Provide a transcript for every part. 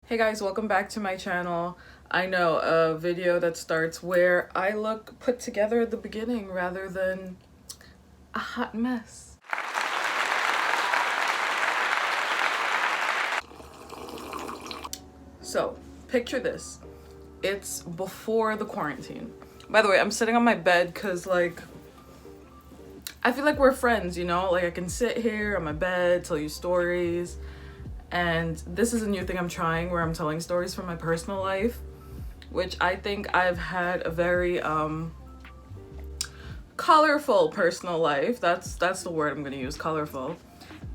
Hey guys, welcome back to my channel. I know, a video that starts where I look put together at the beginning rather than a hot mess. So, picture this. It's before the quarantine. By the way, I'm sitting on my bed because, like, I feel like we're friends, you know? Like, I can sit here on my bed, tell you stories. And this is a new thing I'm trying where I'm telling stories from my personal life, which I think I've had a very colorful personal life. That's the word I'm gonna use, colorful.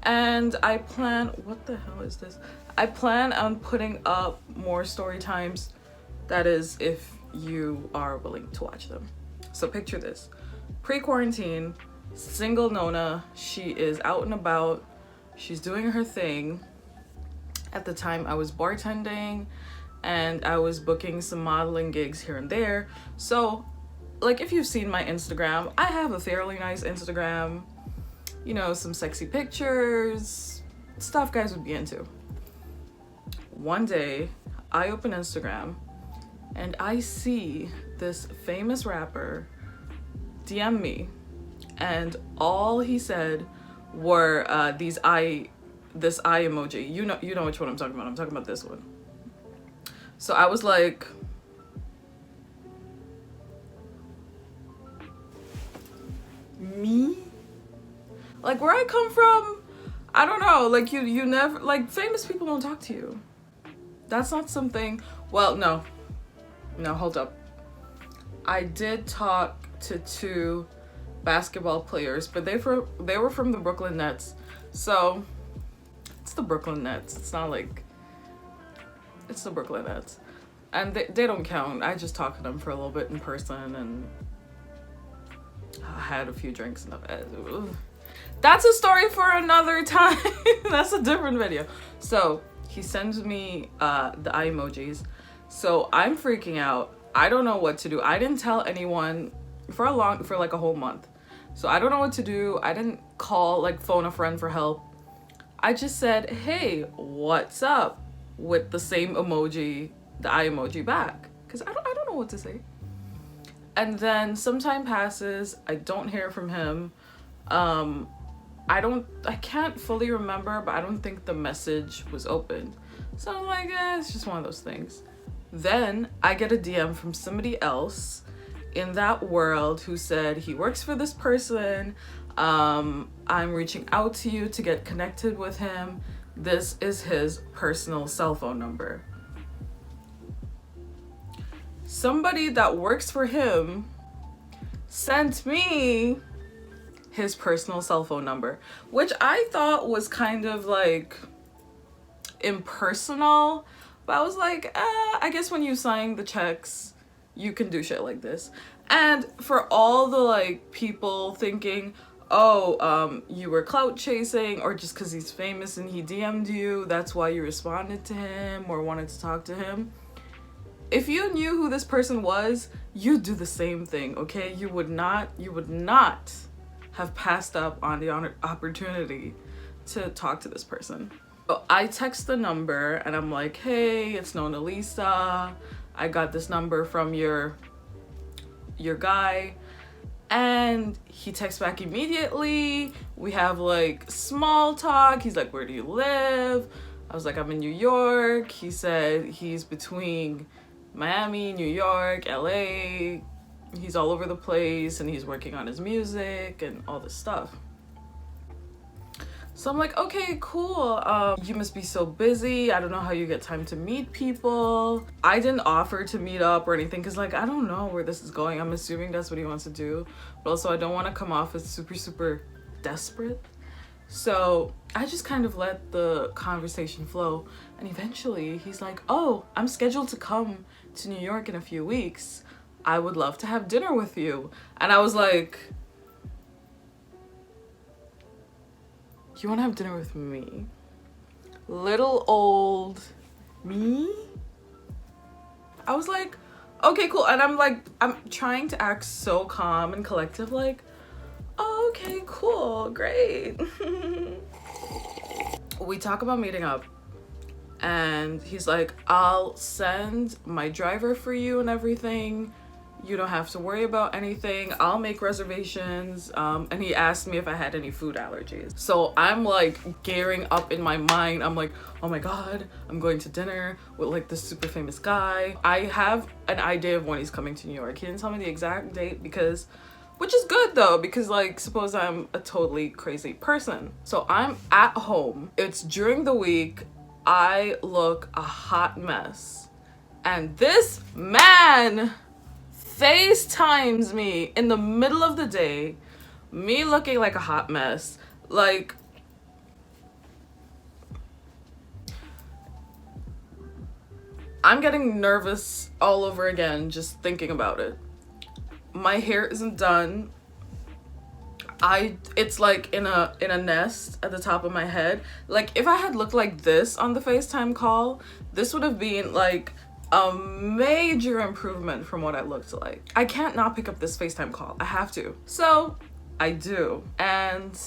And I plan, what the hell is this? I plan on putting up more story times, that is if you are willing to watch them. So picture this, pre-quarantine, single Nona, she is out and about, she's doing her thing. At the time I was bartending and I was booking some modeling gigs here and there. So like, if you've seen my Instagram, I have a fairly nice Instagram, you know, some sexy pictures, stuff guys would be into. One day I open Instagram and I see this famous rapper DM me, and all he said were this eye emoji. You know which one I'm talking about. I'm talking about this one. So I was like, me? Like, where I come from, I don't know. Like, you never, like, famous people don't talk to you. That's not something, well, no, hold up. I did talk to two basketball players, but they were from the Brooklyn Nets. So it's the Brooklyn Nets. It's not like, it's the Brooklyn Nets. And they don't count. I just talked to them for a little bit in person and I had a few drinks and that's a story for another time. That's a different video. So he sends me the eye emojis. So I'm freaking out. I don't know what to do. I didn't tell anyone for like a whole month. So I don't know what to do. I didn't call, like, phone a friend for help. I just said, hey, what's up? With the same emoji, the eye emoji back. Because I don't know what to say. And then some time passes. I don't hear from him. I can't fully remember, but I don't think the message was opened. So I'm like, it's just one of those things. Then I get a DM from somebody else in that world who said he works for this person. I'm reaching out to you to get connected with him. This is his personal cell phone number. Somebody that works for him sent me his personal cell phone number, which I thought was kind of like impersonal, but I was like, I guess when you sign the checks, you can do shit like this. And for all the, like, people thinking, oh, you were clout chasing, or just because he's famous and he DM'd you, that's why you responded to him or wanted to talk to him. If you knew who this person was, you'd do the same thing, okay? You would not have passed up on the opportunity to talk to this person. So I text the number and I'm like, hey, it's Nona Lisa. I got this number from your guy. And he texts back immediately. We have, like, small talk. He's like, where do you live? I was like, I'm in New York. He said he's between Miami, New York, LA. He's all over the place and he's working on his music and all this stuff. So I'm like, okay, cool. You must be so busy. I don't know how you get time to meet people. I didn't offer to meet up or anything because, like, I don't know where this is going. I'm assuming that's what he wants to do. But also I don't want to come off as super desperate. So I just kind of let the conversation flow. And eventually he's like, oh, I'm scheduled to come to New York in a few weeks. I would love to have dinner with you. And I was like, you want to have dinner with me? Little old me? I was like, okay, cool. And I'm trying to act so calm and collective, like, oh, okay, cool, great. We talk about meeting up And he's like, I'll send my driver for you and everything. You don't have to worry about anything. I'll make reservations. And he asked me if I had any food allergies. So I'm like gearing up in my mind. I'm like, oh my God, I'm going to dinner with like this super famous guy. I have an idea of when he's coming to New York. He didn't tell me the exact date because, which is good though, because like suppose I'm a totally crazy person. So I'm at home. It's during the week. I look a hot mess. And this man FaceTimes me in the middle of the day, me looking like a hot mess. Like, I'm getting nervous all over again just thinking about it. My hair isn't done. It's like in a nest at the top of my head. Like if I had looked like this on the FaceTime call, this would have been like a major improvement from what I looked like. I can't not pick up this FaceTime call. I have to. So I do. And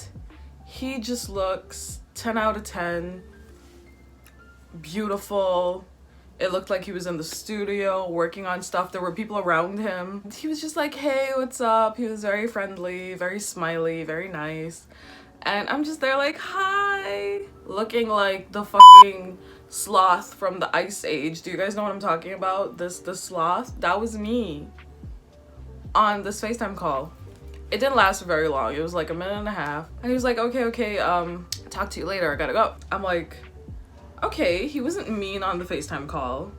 he just looks 10 out of 10. Beautiful. It looked like he was in the studio working on stuff. There were people around him. He was just like, hey, what's up? He was very friendly, very smiley, very nice. And I'm just there like, hi. Looking like the fucking sloth from the Ice Age. Do you guys know what I'm talking about? The sloth? That was me on this FaceTime call. It didn't last very long. It was like a minute and a half. And he was like, okay, talk to you later. I gotta go. I'm like, okay, he wasn't mean on the FaceTime call.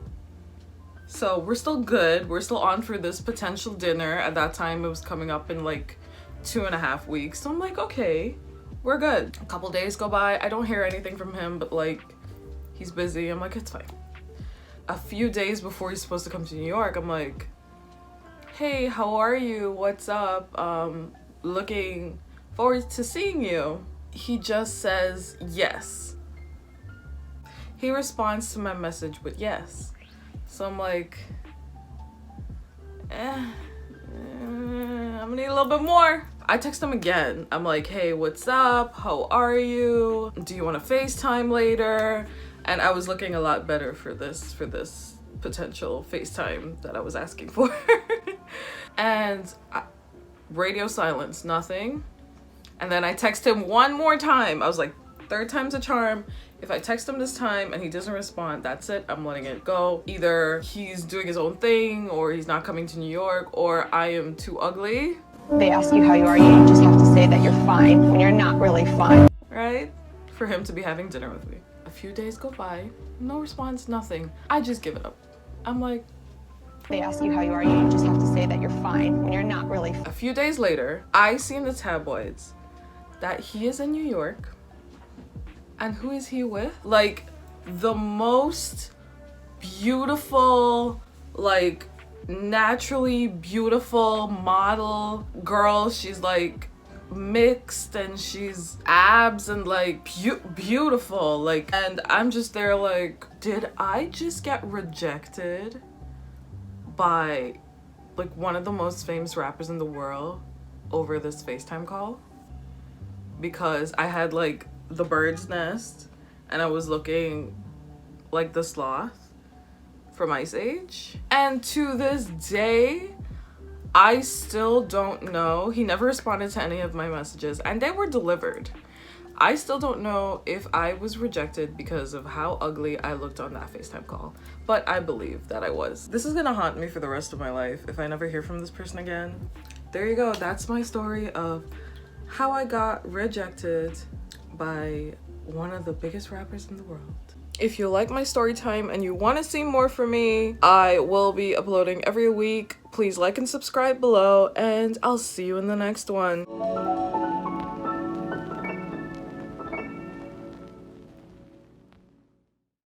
So we're still good. We're still on for this potential dinner. At that time, it was coming up in like 2.5 weeks. So I'm like, okay, we're good. A couple days go by. I don't hear anything from him, but like, he's busy. I'm like, it's fine. A few days before he's supposed to come to New York, I'm like, hey, how are you? What's up? Looking forward to seeing you. He just says yes. He responds to my message with yes. So I'm like, I'm gonna need a little bit more. I text him again. I'm like, hey, what's up? How are you? Do you want to FaceTime later? And I was looking a lot better for this potential FaceTime that I was asking for. And radio silence, nothing. And then I text him one more time. I was like, third time's a charm. If I text him this time and he doesn't respond, that's it. I'm letting it go. Either he's doing his own thing or he's not coming to New York or I am too ugly. They ask you how you are, you just have to say that you're fine when you're not really fine. Right? For him to be having dinner with me. A few days go by, no response, nothing. I just give it up. I'm like, they ask you how you are, you just have to say that you're fine when you're not really fine. A few days later, I see in the tabloids that he is in New York. And who is he with? Like the most beautiful, like naturally beautiful model girl. She's like mixed and she's abs and like beautiful. Like, and I'm just there like, did I just get rejected by like one of the most famous rappers in the world over this FaceTime call? Because I had like the bird's nest and I was looking like the sloth from Ice Age. And to this day, I still don't know. He never responded to any of my messages and they were delivered. I still don't know if I was rejected because of how ugly I looked on that FaceTime call, but I believe that I was. This is gonna haunt me for the rest of my life if I never hear from this person again. There you go. That's my story of how I got rejected by one of the biggest rappers in the world. If you like my story time and you want to see more from me, I will be uploading every week. Please like and subscribe below, and I'll see you in the next one.